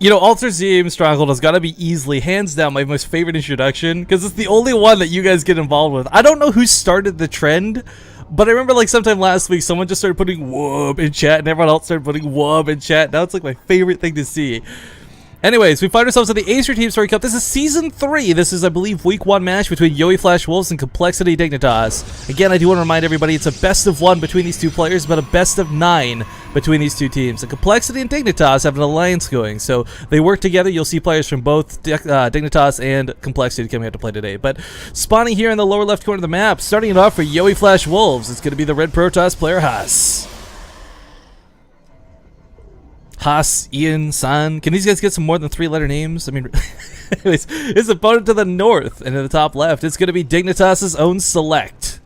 You know, Alter Zim Stronghold has got to be easily, hands down, my most favorite introduction, because it's the only one that you guys get involved with. I don't know who started the trend, but I remember like sometime last week, someone just started putting "whoop" in chat, and everyone else started putting "whoop" in chat. Now it's like my favorite thing to see. Anyways, we find ourselves in the A3 Team Story Cup. This is Season 3. This is, I believe, Week 1 match between yoeflashWolves and Complexity Dignitas. Again, I do want to remind everybody it's a best of 1 between these two players, but a best of 9 between these two teams. And Complexity and Dignitas have an alliance going, so they work together. You'll see players from both Dignitas and Complexity coming out to play today. But spawning here in the lower left corner of the map, starting it off for yoeflashWolves, it's going to be the Red Protoss player, Haas. Haas, Ian, San. Can these guys get some more than 3-letter names? I mean, anyways, his opponent to the north and to the top left, it's going to be Dignitas' own SelecT.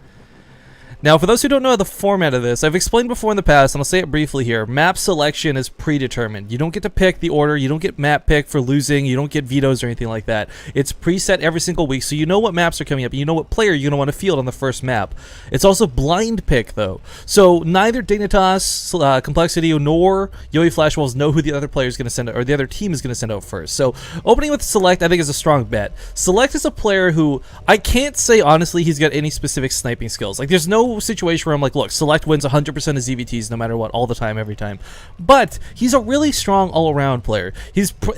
Now, for those who don't know the format of this, I've explained before in the past, and I'll say it briefly here. Map selection is predetermined. You don't get to pick the order. You don't get map pick for losing. You don't get vetoes or anything like that. It's preset every single week, so you know what maps are coming up. You know what player you're going to want to field on the first map. It's also blind pick, though. So neither Dignitas, Complexity, nor yoeflashWolves know who the other player is going to send out, or the other team is going to send out first. So opening with SelecT, I think, is a strong bet. SelecT is a player who I can't say, honestly, he's got any specific sniping skills. Like, there's no situation where I'm like, look, SelecT wins 100% of ZVTs no matter what, all the time, every time. But he's a really strong all-around player.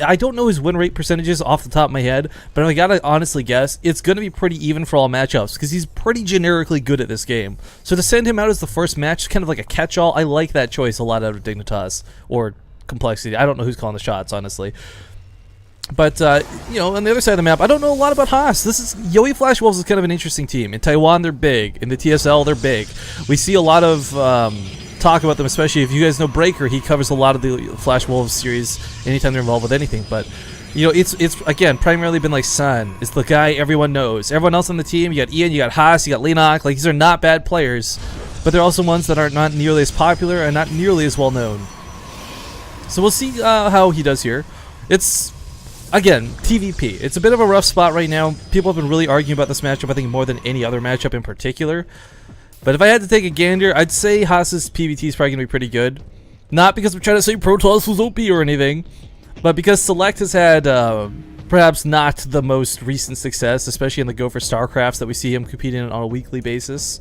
I don't know his win rate percentages off the top of my head, but I gotta honestly guess it's gonna be pretty even for all matchups because he's pretty generically good at this game. So to send him out as the first match, kind of like a catch-all, I like that choice a lot out of Dignitas or Complexity. I don't know who's calling the shots, honestly. But, you know, on the other side of the map, I don't know a lot about Haas. This is, yoeflashWolves is kind of an interesting team. In Taiwan, they're big. In the TSL, they're big. We see a lot of talk about them, especially if you guys know Breaker. He covers a lot of the flashWolves series anytime they're involved with anything. But, you know, it's again, primarily been like Sun. It's the guy everyone knows. Everyone else on the team, you got Ian, you got Haas, you got Linok. Like, these are not bad players. But they're also ones that are not nearly as popular and not nearly as well known. So we'll see how he does here. It's... Again, TVP. It's a bit of a rough spot right now. People have been really arguing about this matchup, I think, more than any other matchup in particular. But if I had to take a gander, I'd say Haas's PVT is probably going to be pretty good. Not because I'm trying to say Protoss was OP or anything, but because SelecT has had perhaps not the most recent success, especially in the Go for StarCrafts that we see him competing on a weekly basis.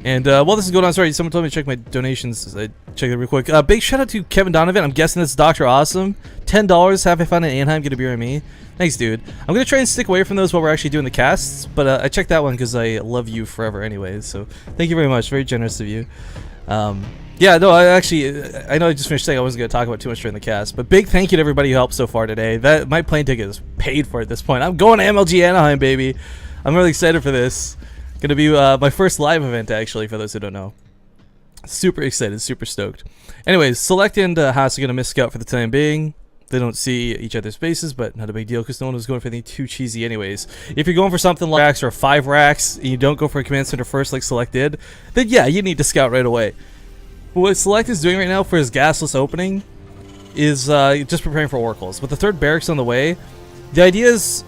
And while this is going on, sorry, someone told me to check my donations. I checked it real quick. Big shout out to Kevin Donovan. I'm guessing this is Dr. Awesome. $10. Have I found in Anaheim? Get a beer on me. Thanks, dude. I'm going to try and stick away from those while we're actually doing the casts. But I checked that one because I love you forever anyways. So thank you very much. Very generous of you. Yeah, no, I know I just finished saying I wasn't going to talk about too much during the cast. But big thank you to everybody who helped so far today. My plane ticket is paid for at this point. I'm going to MLG Anaheim, baby. I'm really excited for this. Gonna be my first live event, actually, for those who don't know. Super excited, super stoked. Anyways, SelecT and Haas are gonna miss scout for the time being. They don't see each other's faces, but not a big deal because no one was going for anything too cheesy anyways. If you're going for something like racks or 5 racks, and you don't go for a command center first like SelecT did, then yeah, you need to scout right away. But what SelecT is doing right now for his gasless opening is just preparing for oracles. With the 3rd barracks on the way, the idea is,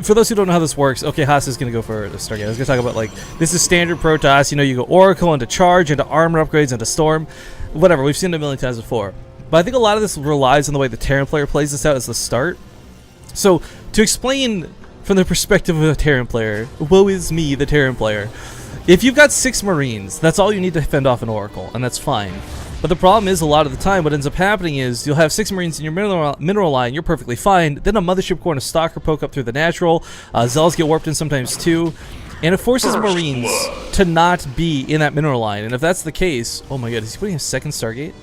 for those who don't know how this works, okay, Haas is going to go for the Stargate. I was going to talk about, like, this is standard Protoss. You know, you go Oracle into Charge, into Armor upgrades, into Storm. Whatever, we've seen it a million times before. But I think a lot of this relies on the way the Terran player plays this out as the start. So, to explain from the perspective of a Terran player, woe is me, the Terran player. If you've got 6 Marines, that's all you need to fend off an Oracle, and that's fine. But the problem is, a lot of the time, what ends up happening is you'll have 6 Marines in your mineral line, you're perfectly fine, then a Mothership Core and a Stalker poke up through the natural, Zealots get warped in sometimes too, and it forces Marines to not be in that mineral line, and if that's the case, oh my god, is he putting a 2nd Stargate?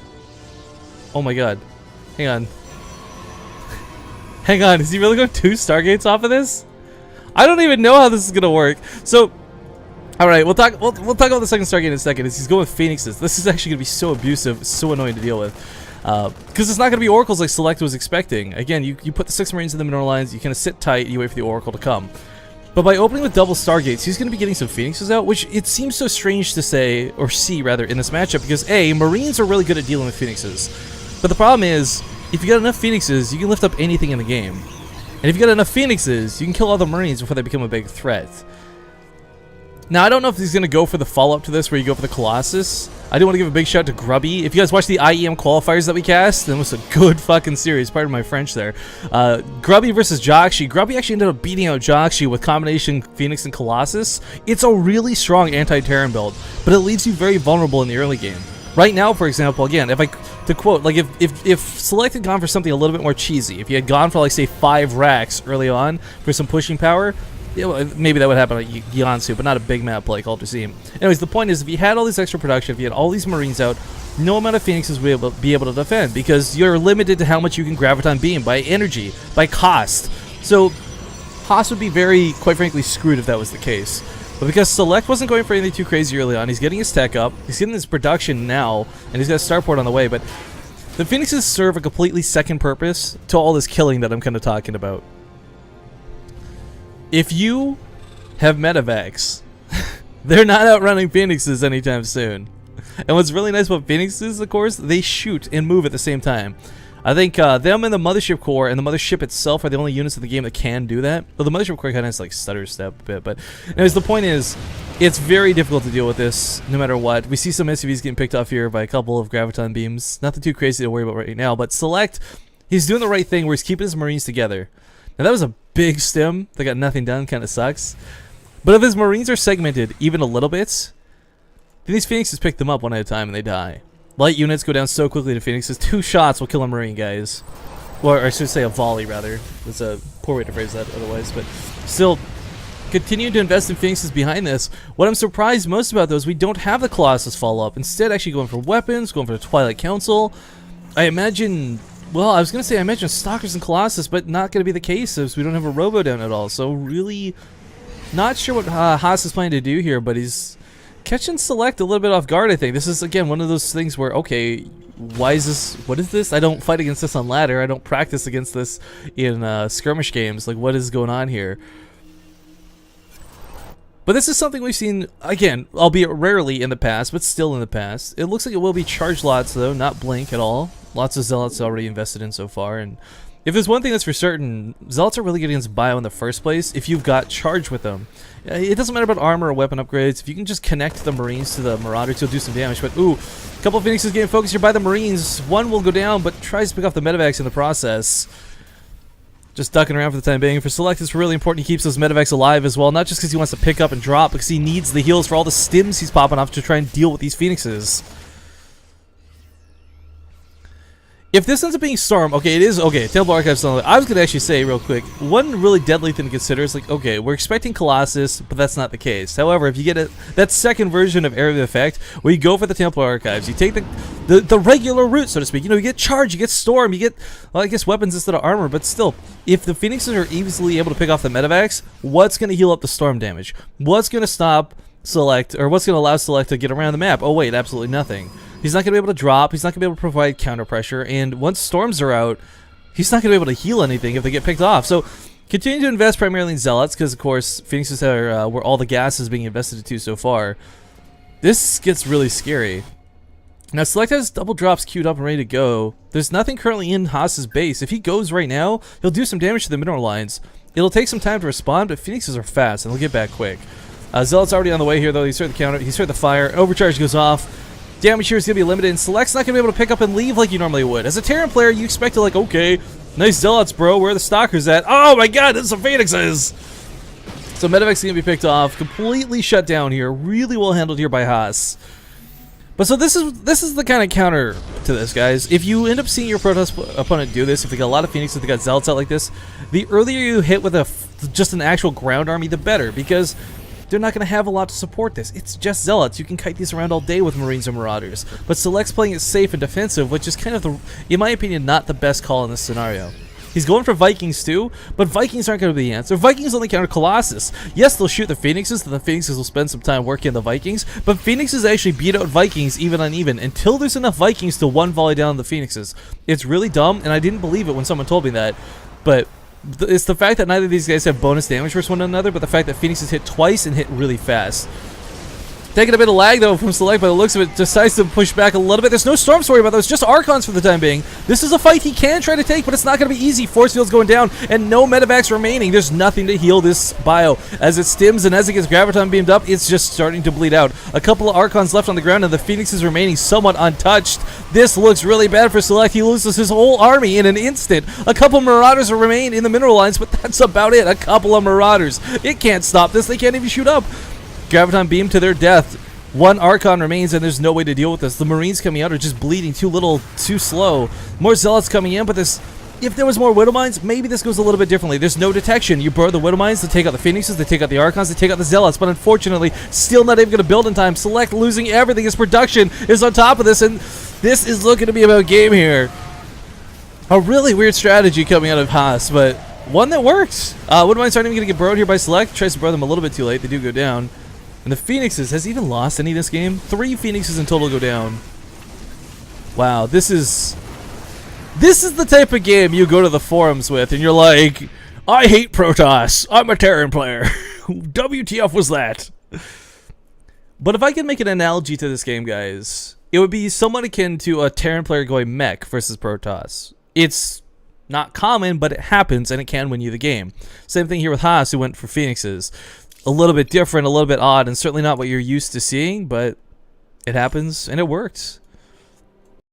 Oh my god. Hang on. Hang on, is he really going 2 Stargates off of this? I don't even know how this is gonna work. So, alright, we'll talk about the 2nd Stargate in a second. He's going with Phoenixes. This is actually going to be so abusive, so annoying to deal with. Because it's not going to be Oracles like SelecT was expecting. Again, you put the 6 Marines in the mineral lines, you kind of sit tight, you wait for the Oracle to come. But by opening with double Stargates, he's going to be getting some Phoenixes out, which it seems so strange to say, or see rather, in this matchup, because A, Marines are really good at dealing with Phoenixes. But the problem is, if you got enough Phoenixes, you can lift up anything in the game. And if you got enough Phoenixes, you can kill all the Marines before they become a big threat. Now, I don't know if he's going to go for the follow-up to this where you go for the Colossus. I do want to give a big shout out to Grubby. If you guys watched the IEM qualifiers that we cast, then it was a good fucking series. Pardon my French there. Grubby versus Joxy. Grubby actually ended up beating out Joxy with combination Phoenix and Colossus. It's a really strong anti-Terran build, but it leaves you very vulnerable in the early game. Right now, for example, again, to quote, like if SelecT had gone for something a little bit more cheesy, if you had gone for like say 5 racks early on for some pushing power, yeah, maybe that would happen at Yansu, but not a big map like Ultraseam. Anyways, the point is, if you had all this extra production, if you had all these Marines out, no amount of Phoenixes would be able to defend, because you're limited to how much you can Graviton beam by energy, by cost. So Haas would be very, quite frankly, screwed if that was the case. But because SelecT wasn't going for anything too crazy early on, he's getting his tech up, he's getting his production now, and he's got a starport on the way, but the Phoenixes serve a completely second purpose to all this killing that I'm kind of talking about. If you have medevacs, they're not outrunning Phoenixes anytime soon. And what's really nice about Phoenixes, of course, they shoot and move at the same time. I think them and the Mothership Core and the Mothership itself are the only units of the game that can do that. Well, the Mothership Core kind of has like stutter step a bit, but anyways, the point is, it's very difficult to deal with this no matter what. We see some SUVs getting picked off here by a couple of Graviton beams. Nothing too crazy to worry about right now, but SelecT, he's doing the right thing where he's keeping his Marines together. Now that was a big stim that got nothing done, kind of sucks. But if his Marines are segmented even a little bit, then these Phoenixes pick them up one at a time and they die. Light units go down so quickly to Phoenixes. 2 shots will kill a Marine, guys. Or I should say a volley, rather. That's a poor way to phrase that otherwise. But still, continue to invest in Phoenixes behind this. What I'm surprised most about, though, is we don't have the Colossus follow-up. Instead, actually going for weapons, going for the Twilight Council. I imagine... Well, I was going to say I imagine Stalkers and Colossus, but not going to be the case as we don't have a Robo down at all. So really not sure what Haas is planning to do here, but he's catching SelecT a little bit off guard, I think. This is, again, one of those things where, okay, why is this? What is this? I don't fight against this on ladder. I don't practice against this in skirmish games. Like, what is going on here? But this is something we've seen, again, albeit rarely in the past, but still in the past. It looks like it will be charge lots, though, not blink at all. Lots of Zealots already invested in so far, and if there's one thing that's for certain, Zealots are really good against bio in the first place if you've got charge with them. It doesn't matter about armor or weapon upgrades. If you can just connect the Marines to the Marauders, you'll do some damage. But, ooh, a couple of Phoenixes getting focused here by the Marines. One will go down, but tries to pick off the medevacs in the process. Just ducking around for the time being. For SelecT, it's really important he keeps those medevacs alive as well, not just because he wants to pick up and drop, because he needs the heals for all the stims he's popping off to try and deal with these Phoenixes. If this ends up being Storm, okay, it is, okay, Temple Archives, I was going to actually say real quick, one really deadly thing to consider is like, okay, we're expecting Colossus, but that's not the case. However, if you get that second version of Area of Effect, where you go for the Temple Archives, you take the regular route, so to speak, you know, you get Charge, you get Storm, you get, well, I guess weapons instead of armor, but still, if the Phoenixes are easily able to pick off the medevacs, what's going to heal up the Storm damage? What's going to stop SelecT, or what's going to allow SelecT to get around the map? Oh wait, absolutely nothing. He's not going to be able to drop, he's not going to be able to provide counter pressure, and once storms are out, he's not going to be able to heal anything if they get picked off. So, continue to invest primarily in Zealots, because of course, Phoenixes are where all the gas is being invested into so far. This gets really scary. Now, SelecT has double drops queued up and ready to go. There's nothing currently in Haas's base. If he goes right now, he'll do some damage to the mineral lines. It'll take some time to respond, but Phoenixes are fast, and they'll get back quick. Zealot's already on the way here, though. He's heard the counter, he's heard the fire, overcharge goes off. Damage here is going to be limited, and SelecT's not going to be able to pick up and leave like you normally would. As a Terran player, you expect to, like, okay, nice Zealots, bro, where are the Stalkers at? Oh my god, this is some Phoenixes! So medevac's going to be picked off, completely shut down here, really well handled here by Haas. But so this is the kind of counter to this, guys. If you end up seeing your Protoss opponent do this, if they got a lot of Phoenixes, if they got Zealots out like this, the earlier you hit with just an actual ground army, the better, because they're not going to have a lot to support this. It's just Zealots. You can kite these around all day with Marines and Marauders. But SelecT's playing it safe and defensive, which is kind of, in my opinion, not the best call in this scenario. He's going for Vikings too, but Vikings aren't going to be the answer. Vikings only counter Colossus. Yes, they'll shoot the Phoenixes, and the Phoenixes will spend some time working on the Vikings, but Phoenixes actually beat out Vikings even on even until there's enough Vikings to one volley down the Phoenixes. It's really dumb, and I didn't believe it when someone told me that, but it's the fact that neither of these guys have bonus damage versus one another, but the fact that Phoenixes hit twice and hit really fast. Taking a bit of lag, though, from SelecT by the looks of it. Decides to push back a little bit. There's no storms to worry about, though. It's just Archons for the time being. This is a fight he can try to take, but it's not going to be easy. Force field's going down, and no medevacs remaining. There's nothing to heal this bio. As it stims and as it gets Graviton beamed up, it's just starting to bleed out. A couple of Archons left on the ground, and the Phoenix is remaining somewhat untouched. This looks really bad for SelecT. He loses his whole army in an instant. A couple Marauders remain in the mineral lines, but that's about it. A couple of Marauders. It can't stop this. They can't even shoot up. Graviton beam to their death. One Archon remains, and there's no way to deal with this. The Marines coming out are just bleeding too little, too slow. More Zealots coming in, but this... If there was more Widow Mines, maybe this goes a little bit differently. There's no detection. You burn the Widow Mines to take out the Phoenixes, they take out the Archons, they take out the Zealots, but unfortunately, still not even going to build in time. SelecT losing everything. His production is on top of this, and this is looking to be about game here. A really weird strategy coming out of Haas, but one that works. Widow Mines aren't even going to get burrowed here by SelecT. Tries to burrow them a little bit too late. They do go down. And the Phoenixes, has he even lost any this game? 3 Phoenixes in total go down. Wow, this is the type of game you go to the forums with and you're like, I hate Protoss. I'm a Terran player. WTF was that? But if I could make an analogy to this game, guys, it would be somewhat akin to a Terran player going mech versus Protoss. It's not common, but it happens and it can win you the game. Same thing here with Haas, who went for Phoenixes. A little bit different, a little bit odd, and certainly not what you're used to seeing, but it happens, and it worked.